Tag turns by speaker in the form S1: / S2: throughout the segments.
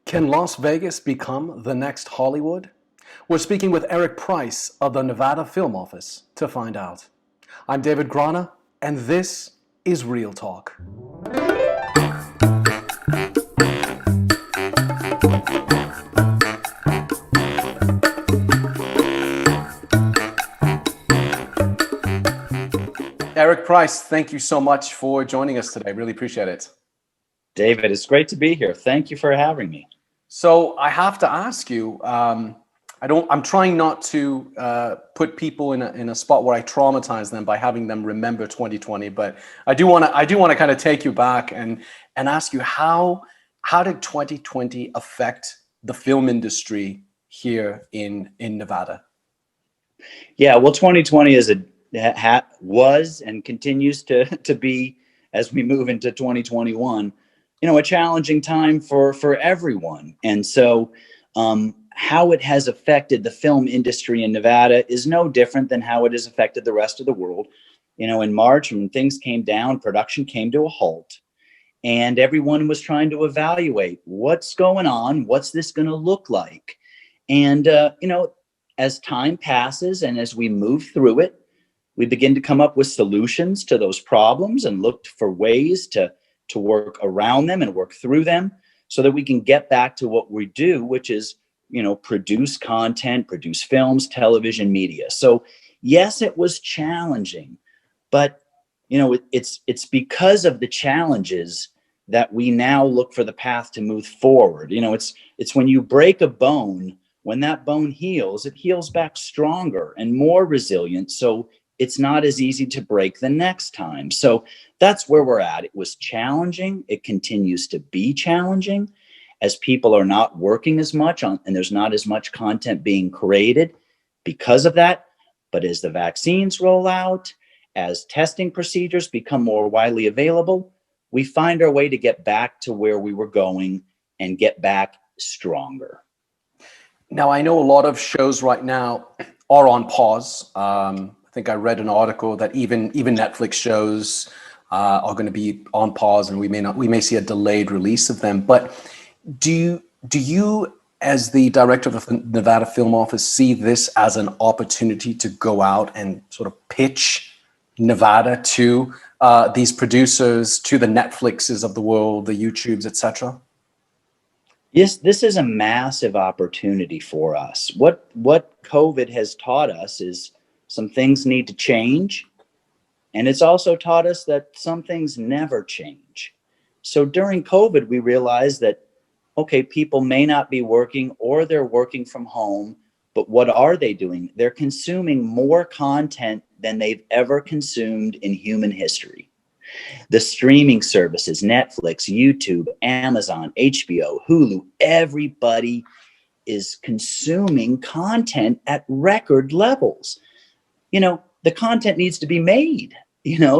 S1: Can Las Vegas become the next Hollywood? We're speaking with Eric Preiss of the Nevada Film Office to find out. I'm David Grana, and this is Real Talk. Eric Preiss, thank you so much for joining us today. Really appreciate it.
S2: David, it's great to be here. Thank you for having me.
S1: So I have to ask you, I'm trying not to put people in a spot where I traumatize them by having them remember 2020, but I do want to kind of take you back and ask you how did 2020 affect the film industry here in Nevada?
S2: Yeah, well, 2020 was and continues to be, as we move into 2021, a challenging time for everyone. And so how it has affected the film industry in Nevada is no different than how it has affected the rest of the world. In March, when things came down, production came to a halt, and everyone was trying to evaluate what's going on, what's this going to look like. And, as time passes and as we move through it, we begin to come up with solutions to those problems and look for ways to work around them and work through them so that we can get back to what we do, which is, produce content, produce films, television, media. So yes, it was challenging, but it's because of the challenges that we now look for the path to move forward. It's when you break a bone, when that bone heals, it heals back stronger and more resilient. So it's not as easy to break the next time. So that's where we're at. It was challenging. It continues to be challenging as people are not working as much on, and there's not as much content being created because of that. But as the vaccines roll out, as testing procedures become more widely available, we find our way to get back to where we were going and get back stronger.
S1: Now, I know a lot of shows right now are on pause. I think I read an article that even Netflix shows are going to be on pause, and we may see a delayed release of them. But do you, as the director of the Nevada Film Office, see this as an opportunity to go out and sort of pitch Nevada to these producers, to the Netflixes of the world, the YouTubes, etc.?
S2: Yes, this is a massive opportunity for us. What COVID has taught us is some things need to change. And it's also taught us that some things never change. So during COVID, we realized that, okay, people may not be working or they're working from home, but what are they doing? They're consuming more content than they've ever consumed in human history. The streaming services, Netflix, YouTube, Amazon, HBO, Hulu, everybody is consuming content at record levels. The content needs to be made,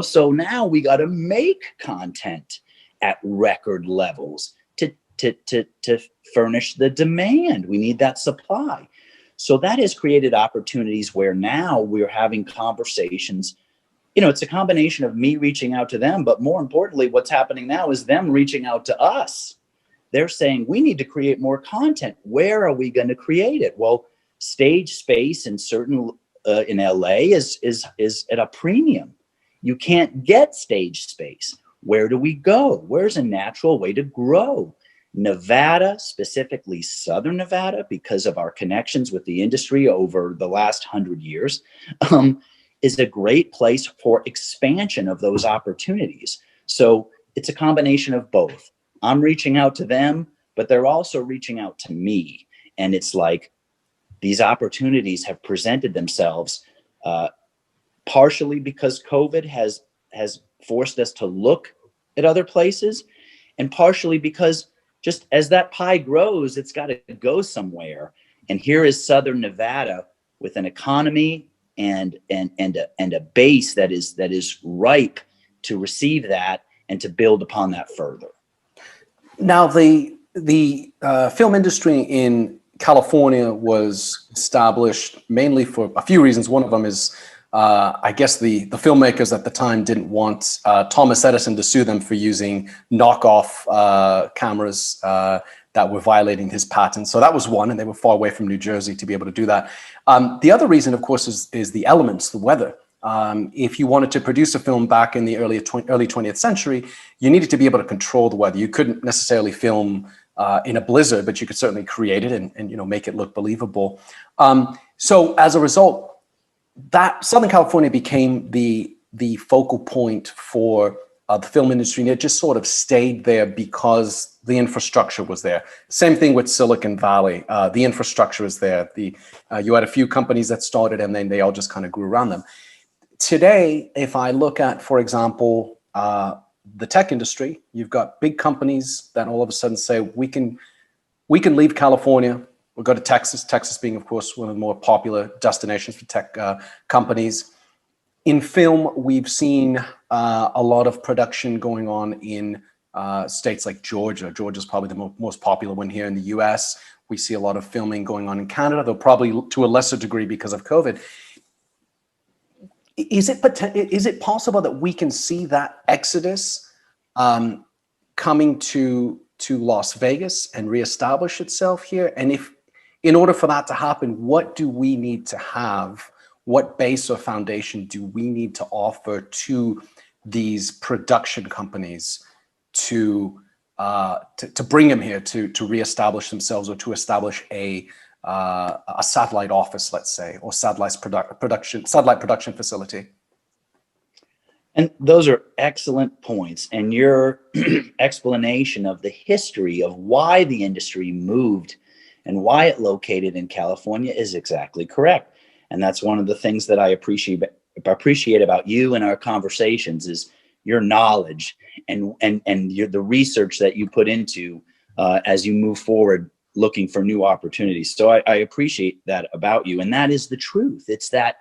S2: so now we got to make content at record levels to furnish the demand. We need that supply. So that has created opportunities where now we're having conversations. It's a combination of me reaching out to them, but more importantly, what's happening now is them reaching out to us. They're saying, we need to create more content. Where are we going to create it? Well, stage space in in LA is at a premium. You can't get stage space. Where do we go? Where's a natural way to grow? Nevada, specifically Southern Nevada, because of our connections with the industry over the last 100 years, is a great place for expansion of those opportunities. So it's a combination of both. I'm reaching out to them, but they're also reaching out to me. And it's like these opportunities have presented themselves partially because COVID has forced us to look at other places, and partially because just as that pie grows, it's got to go somewhere. And here is Southern Nevada with an economy and a base that is ripe to receive that and to build upon that further.
S1: Now, the film industry in California was established mainly for a few reasons. One of them is I guess the filmmakers at the time didn't want Thomas Edison to sue them for using knockoff cameras that were violating his patent. So that was one, and they were far away from New Jersey to be able to do that. The other reason, of course, is the elements, the weather. If you wanted to produce a film back in the early 20th century, you needed to be able to control the weather. You couldn't necessarily film in a blizzard, but you could certainly create it and make it look believable. So as a result, that Southern California became the focal point for the film industry, and it just sort of stayed there because the infrastructure was there. Same thing with Silicon Valley. The infrastructure is there. You had a few companies that started, and then they all just kind of grew around them. Today, if I look at, for example, the tech industry, you've got big companies that all of a sudden say, we can leave California, we'll go to Texas, Texas being, of course, one of the more popular destinations for tech companies. In film, we've seen a lot of production going on in states like Georgia. Georgia's probably the most popular one here in the US. We see a lot of filming going on in Canada, though probably to a lesser degree because of COVID. Is it possible that we can see that exodus coming to Las Vegas and reestablish itself here? And if, in order for that to happen, what do we need to have? What base or foundation do we need to offer to these production companies to bring them here to reestablish themselves, or to establish a satellite office, let's say, or satellite production facility?
S2: And those are excellent points. And your explanation of the history of why the industry moved and why it located in California is exactly correct. And that's one of the things that I appreciate about you and our conversations is your knowledge and the research that you put into as you move forward looking for new opportunities. So I appreciate that about you. And that is the truth. It's that,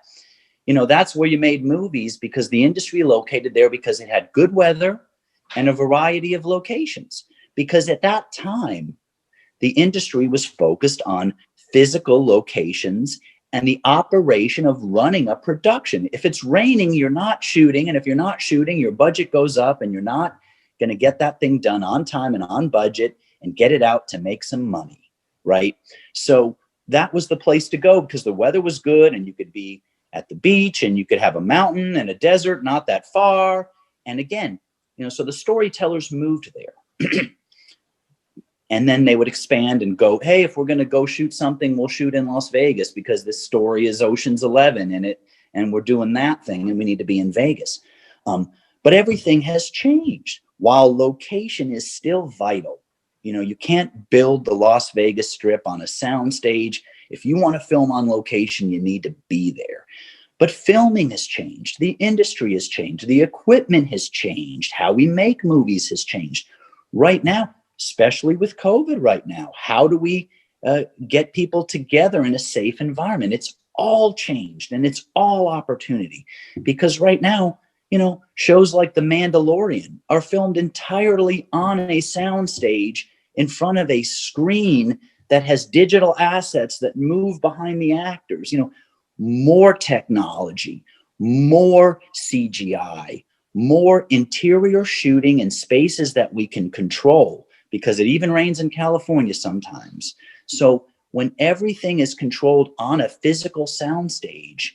S2: that's where you made movies, because the industry located there because it had good weather and a variety of locations. Because at that time, the industry was focused on physical locations and the operation of running a production. If it's raining, you're not shooting. And if you're not shooting, your budget goes up and you're not going to get that thing done on time and on budget and get it out to make some money. Right. So that was the place to go because the weather was good and you could be at the beach and you could have a mountain and a desert not that far. And again, so the storytellers moved there. And then they would expand and go, hey, if we're going to go shoot something, we'll shoot in Las Vegas because this story is Ocean's 11 and we're doing that thing and we need to be in Vegas. But everything has changed while location is still vital. You can't build the Las Vegas Strip on a soundstage. If you want to film on location, you need to be there. But filming has changed. The industry has changed. The equipment has changed. How we make movies has changed. Right now, especially with COVID right now, how do we get people together in a safe environment? It's all changed and it's all opportunity. Because right now, shows like The Mandalorian are filmed entirely on a soundstage in front of a screen that has digital assets that move behind the actors. More technology, more CGI, more interior shooting in spaces that we can control, because it even rains in California sometimes. So when everything is controlled on a physical soundstage,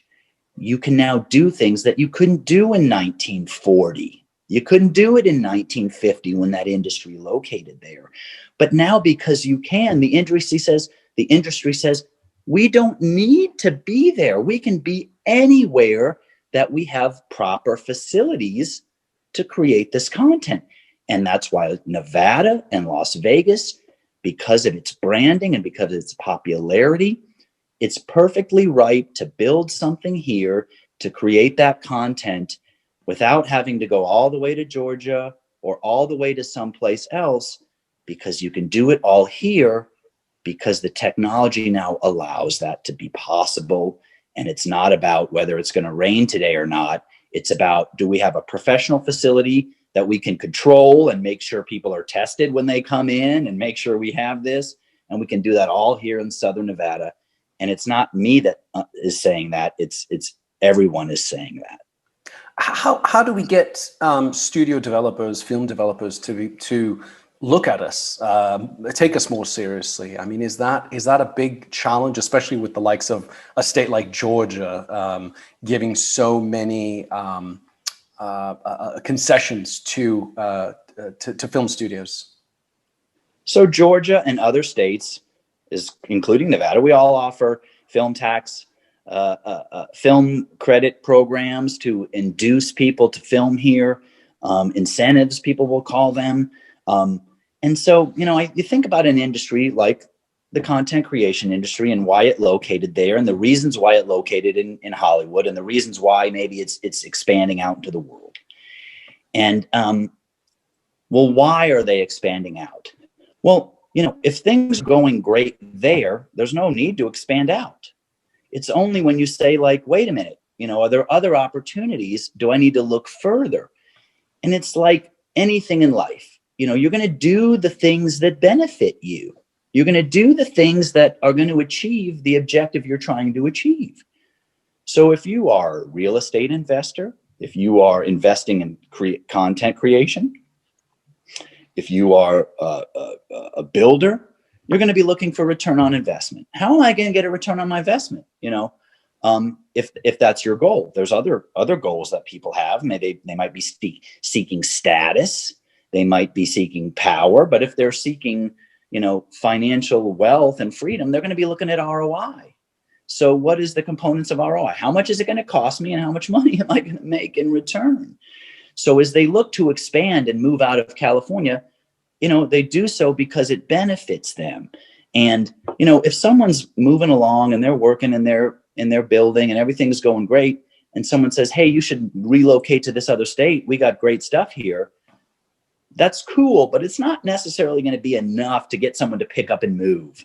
S2: you can now do things that you couldn't do in 1940. You couldn't do it in 1950 when that industry located there. But now, because you can, the industry says, we don't need to be there. We can be anywhere that we have proper facilities to create this content. And that's why Nevada and Las Vegas, because of its branding and because of its popularity, it's perfectly right to build something here to create that content without having to go all the way to Georgia or all the way to someplace else, because you can do it all here because the technology now allows that to be possible. And it's not about whether it's going to rain today or not. It's about, do we have a professional facility that we can control and make sure people are tested when they come in and make sure we have this? And we can do that all here in Southern Nevada. And it's not me that is saying that. It's Everyone is saying that.
S1: How do we get studio developers, film developers to look at us, take us more seriously? I mean, is that a big challenge, especially with the likes of a state like Georgia giving so many concessions to film studios?
S2: So Georgia and other states, including Nevada, we all offer film tax, film credit programs to induce people to film here, incentives, people will call them. And so, you think about an industry like the content creation industry and why it located there, and the reasons why it located in Hollywood, and the reasons why maybe it's expanding out into the world. And well, why are they expanding out? Well, if things are going great there, there's no need to expand out. It's only when you say, like, wait a minute, are there other opportunities? Do I need to look further? And it's like anything in life, you're going to do the things that benefit you. You're going to do the things that are going to achieve the objective you're trying to achieve. So if you are a real estate investor, if you are investing in content creation, if you are a builder, you're going to be looking for return on investment. How am I going to get a return on my investment? If that's your goal. There's other goals that people have. Maybe they might be seeking status. They might be seeking power. But if they're seeking, financial wealth and freedom, they're going to be looking at ROI. So what is the components of ROI? How much is it going to cost me, and how much money am I going to make in return? So as they look to expand and move out of California, they do so because it benefits them. And, if someone's moving along and they're working in their building and everything's going great, and someone says, hey, you should relocate to this other state, we got great stuff here. That's cool, but it's not necessarily going to be enough to get someone to pick up and move,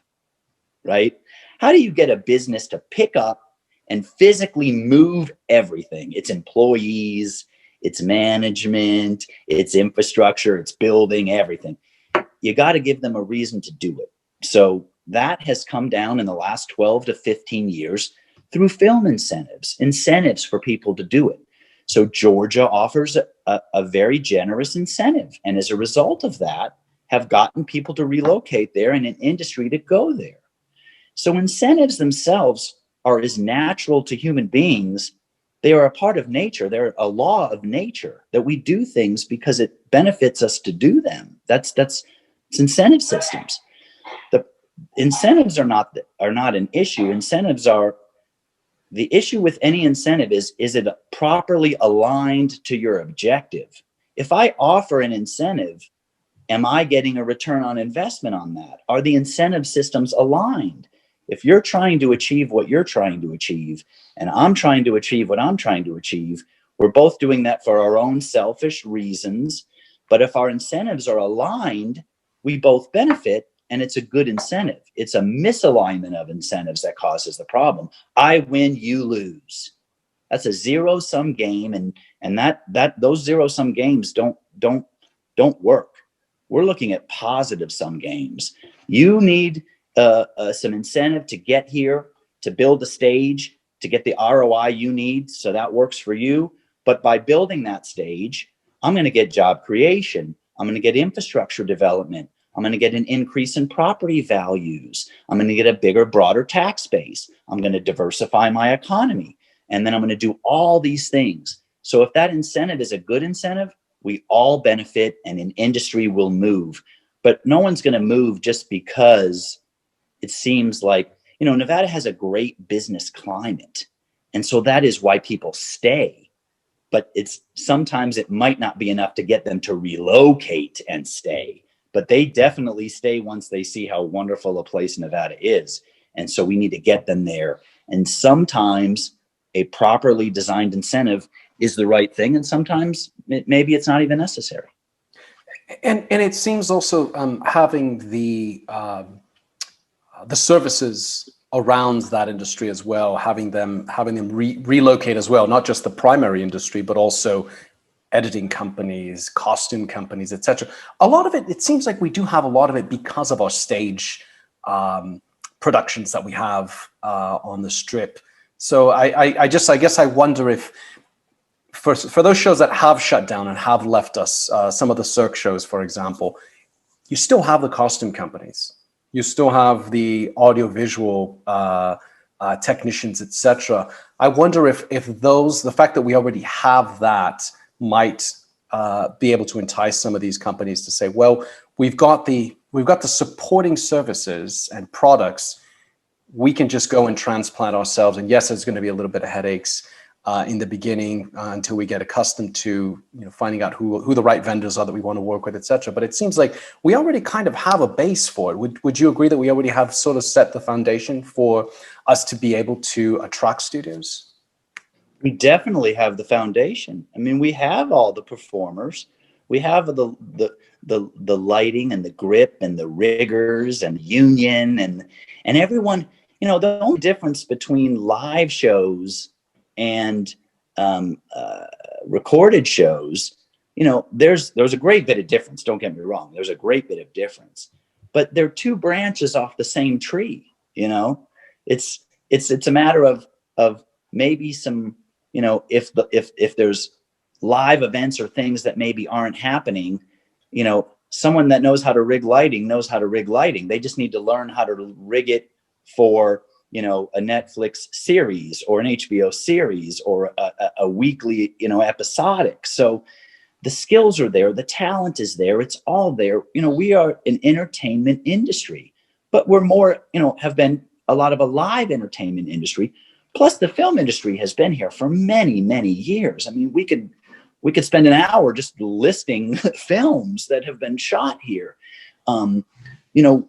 S2: right? How do you get a business to pick up and physically move everything? Its employees, its management, its infrastructure, its building, everything. You got to give them a reason to do it. So that has come down in the last 12 to 15 years through film incentives for people to do it. So Georgia offers a very generous incentive. And as a result of that, have gotten people to relocate there and an industry to go there. So incentives themselves are as natural to human beings. They are a part of nature. They're a law of nature that we do things because it benefits us to do them. It's incentive systems. The incentives are not an issue. Incentives are the issue with any incentive is it properly aligned to your objective? If I offer an incentive, am I getting a return on investment on that? Are the incentive systems aligned? If you're trying to achieve what you're trying to achieve, and I'm trying to achieve what I'm trying to achieve, we're both doing that for our own selfish reasons. But if our incentives are aligned, we both benefit, and it's a good incentive. It's a misalignment of incentives that causes the problem. I win, you lose. That's a zero-sum game, and those zero-sum games don't work. We're looking at positive sum games. You need some incentive to get here, to build a stage, to get the ROI you need, so that works for you. But by building that stage, I'm going to get job creation. I'm going to get infrastructure development. I'm going to get an increase in property values. I'm going to get a bigger, broader tax base. I'm going to diversify my economy. And then I'm going to do all these things. So if that incentive is a good incentive, we all benefit and an industry will move. But no one's going to move just because it seems like, Nevada has a great business climate. And so that is why people stay. But sometimes it might not be enough to get them to relocate and stay. But they definitely stay once they see how wonderful a place Nevada is. And so we need to get them there. And sometimes a properly designed incentive is the right thing. And sometimes maybe it's not even necessary.
S1: And it seems also having the services around that industry as well, having them relocate as well, not just the primary industry, but also editing companies, costume companies, etc. A lot of it seems like we do have a lot of it because of our stage productions that we have on the Strip. So I guess I wonder if for those shows that have shut down and have left us, some of the Cirque shows, for example, you still have the costume companies, you still have the audiovisual technicians, etc. I wonder if the fact that we already have that might be able to entice some of these companies to say, well, we've got the supporting services and products. We can just go and transplant ourselves. And yes, there's going to be a little bit of headaches in the beginning until we get accustomed to finding out who the right vendors are that we want to work with, etc. But it seems like we already kind of have a base for it. Would you agree that we already have sort of set the foundation for us to be able to attract studios?
S2: We definitely have the foundation. I mean, we have all the performers. We have the lighting and the grip and the riggers and the union and everyone. The only difference between live shows and recorded shows, there's a great bit of difference. Don't get me wrong. There's a great bit of difference, but they're two branches off the same tree. It's a matter of maybe some, if there's live events or things that maybe aren't happening, someone that knows how to rig lighting knows how to rig lighting. They just need to learn how to rig it for, a Netflix series or an HBO series or a weekly, episodic. So the skills are there. The talent is there. It's all there. We are an entertainment industry, but we're more, have been a lot of a live entertainment industry. Plus the film industry has been here for many, many years. I mean, we could spend an hour just listing films that have been shot here.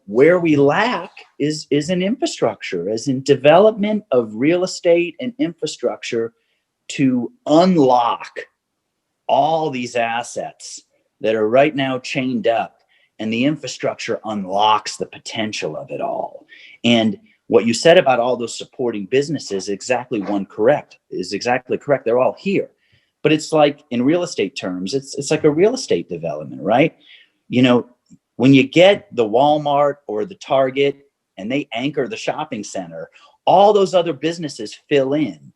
S2: Where we lack is in infrastructure, as in development of real estate and infrastructure to unlock all these assets that are right now chained up, and the infrastructure unlocks the potential of it all. And what you said about all those supporting businesses is exactly correct. They're all here. But it's like in real estate terms, it's like a real estate development, right? When you get the Walmart or the Target and they anchor the shopping center, all those other businesses fill in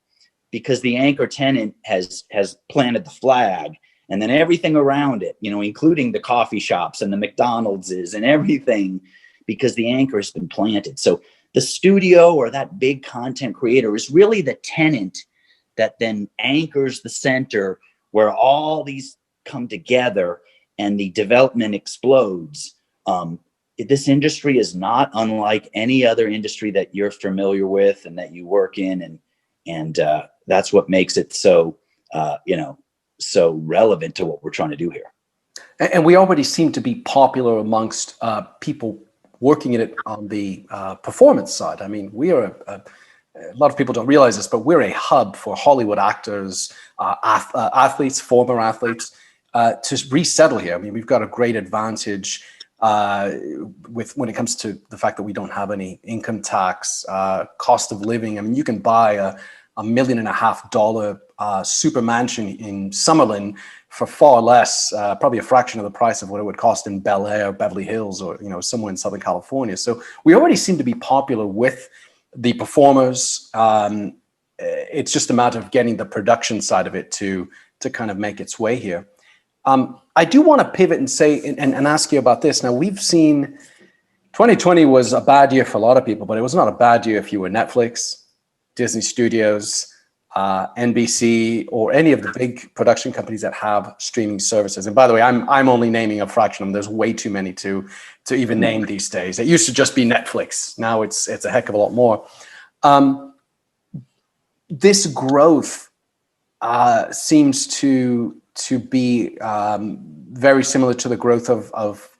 S2: because the anchor tenant has planted the flag, and then everything around it, including the coffee shops and the McDonald's and everything, because the anchor has been planted. So the studio or that big content creator is really the tenant that then anchors the center where all these come together and the development explodes. This industry is not unlike any other industry that you're familiar with and that you work in. And that's what makes it so, so relevant to what we're trying to do here.
S1: And we already seem to be popular amongst people working in it on the performance side. I mean, we are a lot of people don't realize this, but we're a hub for Hollywood actors, athletes, former athletes, to resettle here. I mean, we've got a great advantage when it comes to the fact that we don't have any income tax, cost of living. I mean, you can buy a $1.5 million super mansion in Summerlin for far less, probably a fraction of the price of what it would cost in Bel Air, Beverly Hills, or somewhere in Southern California. So we already seem to be popular with the performers. It's just a matter of getting the production side of it to kind of make its way here. I do want to pivot and say and ask you about this. Now, we've seen 2020 was a bad year for a lot of people, but it was not a bad year if you were Netflix, Disney Studios, NBC, or any of the big production companies that have streaming services. And by the way, I'm only naming a fraction of them. There's way too many to even name these days. It used to just be Netflix. Now it's a heck of a lot more. This growth seems to be very similar to the growth of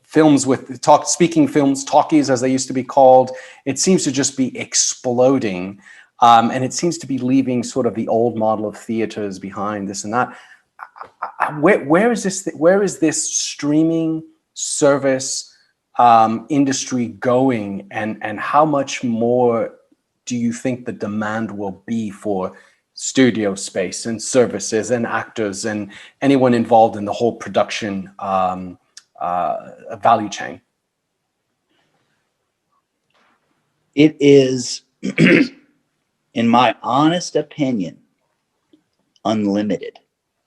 S1: films with speaking films, talkies as they used to be called. It seems to just be exploding. And it seems to be leaving sort of the old model of theaters behind, this and that. Where is this streaming service industry going, and how much more do you think the demand will be for studio space and services and actors and anyone involved in the whole production value chain?
S2: It is In my honest opinion, unlimited.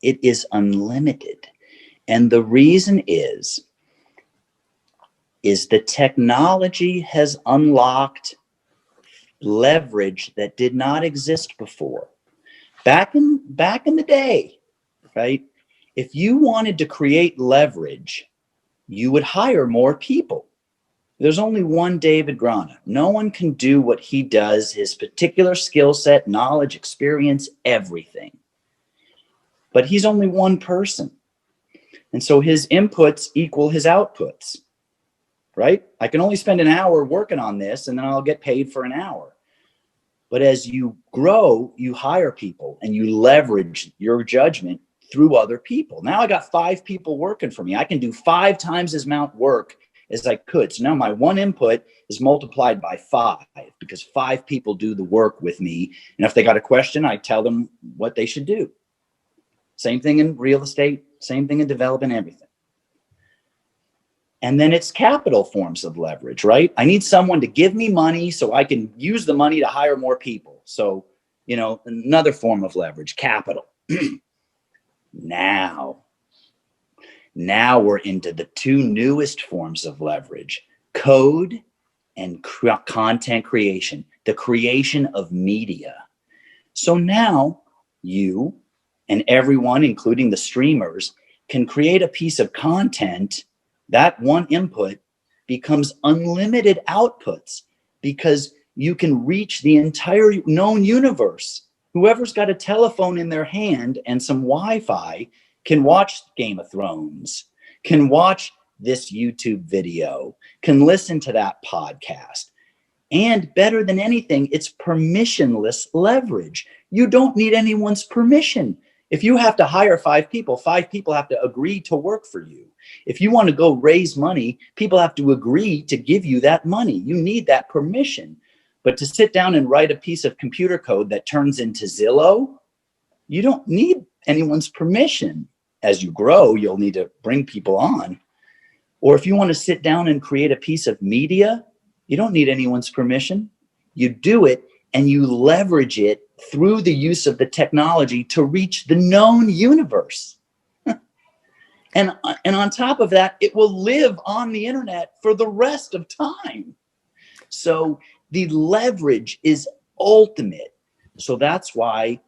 S2: It is unlimited. And the reason is the technology has unlocked leverage that did not exist before. Back in the day, right? If you wanted to create leverage, you would hire more people. There's only one David Grana. No one can do what he does, his particular skill set, knowledge, experience, everything. But he's only one person. And so his inputs equal his outputs, right? I can only spend an hour working on this and then I'll get paid for an hour. But as you grow, you hire people and you leverage your judgment through other people. Now I got 5 people working for me. I can do 5 times as much work as I could. So now my one input is multiplied by 5 because 5 people do the work with me. And if they got a question, I tell them what they should do. Same thing in real estate, same thing in development, everything. And then it's capital forms of leverage, right? I need someone to give me money so I can use the money to hire more people. So, another form of leverage, capital. Now we're into the 2 newest forms of leverage, code and content creation, the creation of media. So now you and everyone, including the streamers, can create a piece of content. That one input becomes unlimited outputs because you can reach the entire known universe. Whoever's got a telephone in their hand and some Wi-Fi can watch Game of Thrones, can watch this YouTube video, can listen to that podcast. And better than anything, it's permissionless leverage. You don't need anyone's permission. If you have to hire 5 people have to agree to work for you. If you want to go raise money, people have to agree to give you that money. You need that permission. But to sit down and write a piece of computer code that turns into Zillow, you don't need anyone's permission. As you grow, you'll need to bring people on. Or if you want to sit down and create a piece of media, you don't need anyone's permission. You do it and you leverage it through the use of the technology to reach the known universe. And on top of that, it will live on the internet for the rest of time. So the leverage is ultimate. So that's why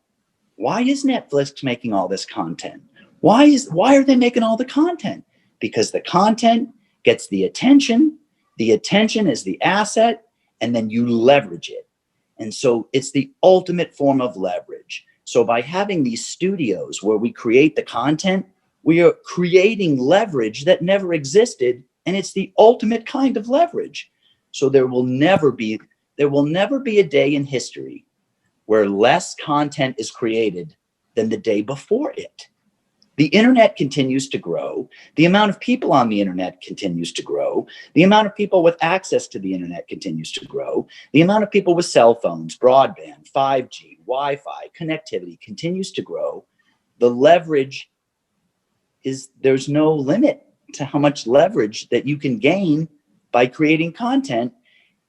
S2: is Netflix making all this content? Why are they making all the content? Because the content gets the attention is the asset, and then you leverage it. And so it's the ultimate form of leverage. So by having these studios where we create the content, we are creating leverage that never existed, and it's the ultimate kind of leverage. So there will never be a day in history where less content is created than the day before it. The internet continues to grow. The amount of people on the internet continues to grow. The amount of people with access to the internet continues to grow. The amount of people with cell phones, broadband, 5G, Wi-Fi, connectivity continues to grow. The leverage there's no limit to how much leverage that you can gain by creating content.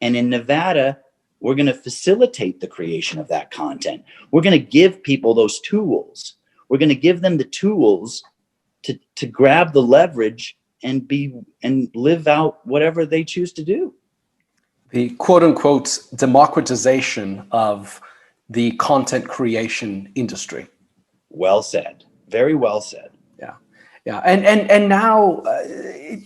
S2: And in Nevada, we're going to facilitate the creation of that content. We're going to give people those tools. We're going to give them the tools to grab the leverage and live out whatever they choose to do.
S1: The quote unquote democratization of the content creation industry.
S2: Well said. Very well said.
S1: Yeah. And now,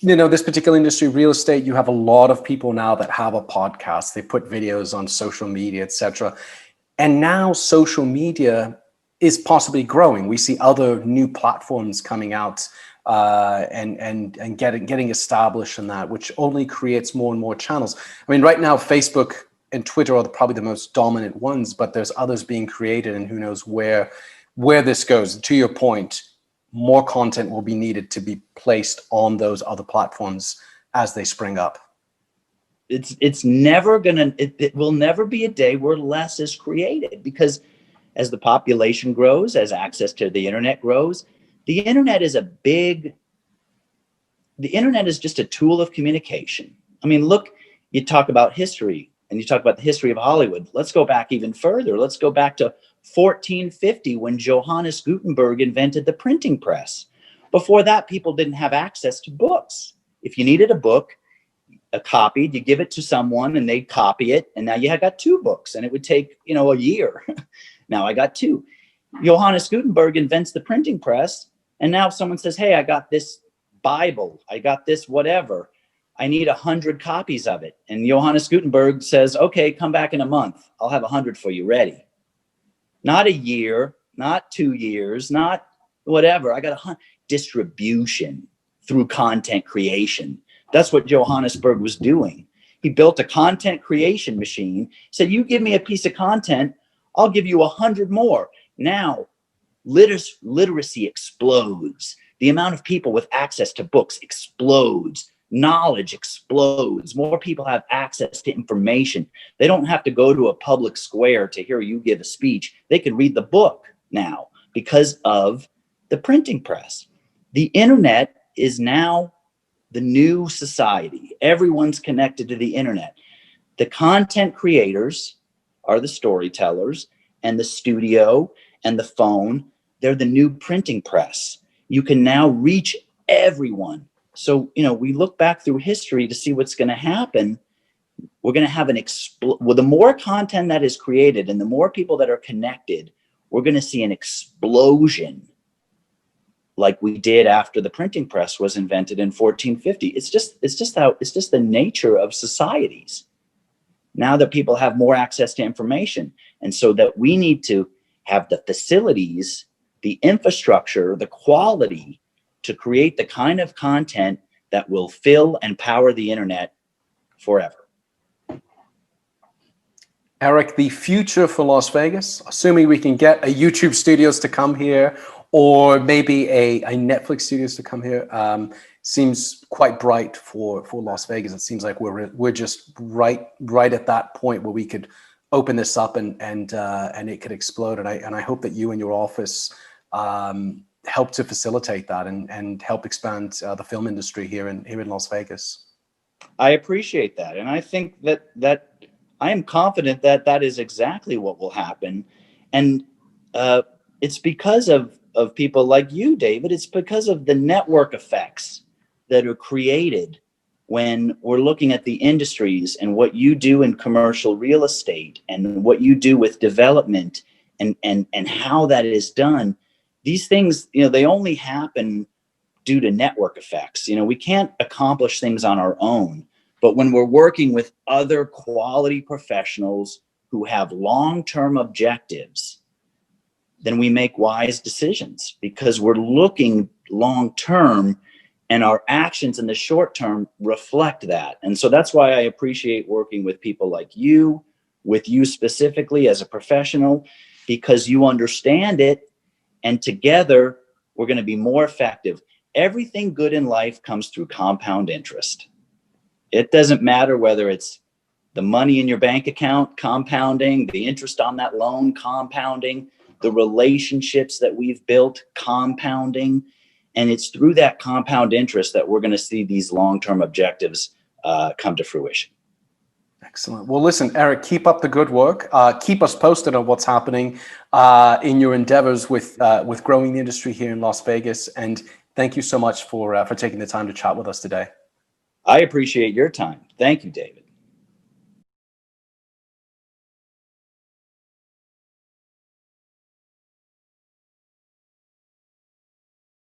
S1: this particular industry, real estate, you have a lot of people now that have a podcast. They put videos on social media, etc. And now social media is possibly growing. We see other new platforms coming out and getting established in that, which only creates more and more channels. I mean, right now, Facebook and Twitter are probably the most dominant ones, but there's others being created, and who knows where this goes. To your point, more content will be needed to be placed on those other platforms as they spring up.
S2: It will never be a day where less is created, because as the population grows, as access to the internet grows, the internet is just a tool of communication. I mean, look, you talk about history, and you talk about the history of Hollywood. Let's go back even further. Let's go back to 1450 when Johannes Gutenberg invented the printing press. Before that, people didn't have access to books. If you needed a book, a copy, you give it to someone and they'd copy it. And now you have got 2 books, and it would take, a year. Now I got 2. Johannes Gutenberg invents the printing press. And now if someone says, hey, I got this Bible, I got this whatever, I need 100 copies of it. And Johannes Gutenberg says, okay, come back in a month. I'll have 100 for you ready. Not a year, not 2 years, not whatever. I got distribution through content creation. That's what Johannesburg was doing. He built a content creation machine, said, you give me a piece of content, I'll give you 100 more. Now, literacy explodes. The amount of people with access to books explodes. Knowledge explodes. More people have access to information. They don't have to go to a public square to hear you give a speech. They can read the book now because of the printing press. The internet is now the new society. Everyone's connected to the internet. The content creators are the storytellers, and the studio and the phone, they're the new printing press. You can now reach everyone. So, we look back through history to see what's going to happen. We're going to have the more content that is created and the more people that are connected, we're going to see an explosion like we did after the printing press was invented in 1450. It's just the nature of societies. Now that people have more access to information, and so that we need to have the facilities, the infrastructure, the quality to create the kind of content that will fill and power the internet forever.
S1: Eric, the future for Las Vegas, assuming we can get a YouTube studios to come here, or maybe a Netflix studios to come here, seems quite bright for Las Vegas. It seems like we're just right at that point where we could open this up and it could explode. And I hope that you and your office help to facilitate that and help expand the film industry here in Las Vegas.
S2: I appreciate that, and I think that I am confident that is exactly what will happen, and it's because of people like you, David. It's because of the network effects that are created when we're looking at the industries and what you do in commercial real estate and what you do with development and how that is done. These things, they only happen due to network effects. We can't accomplish things on our own, but when we're working with other quality professionals who have long-term objectives, then we make wise decisions because we're looking long-term, and our actions in the short term reflect that. And so that's why I appreciate working with people like you, with you specifically as a professional, because you understand it, and together we're going to be more effective. Everything good in life comes through compound interest. It doesn't matter whether it's the money in your bank account compounding, the interest on that loan compounding, the relationships that we've built compounding. And it's through that compound interest that we're going to see these long-term objectives come to fruition.
S1: Excellent. Well, listen, Eric, keep up the good work. Keep us posted on what's happening in your endeavors with growing the industry here in Las Vegas. And thank you so much for taking the time to chat with us today.
S2: I appreciate your time. Thank you, David.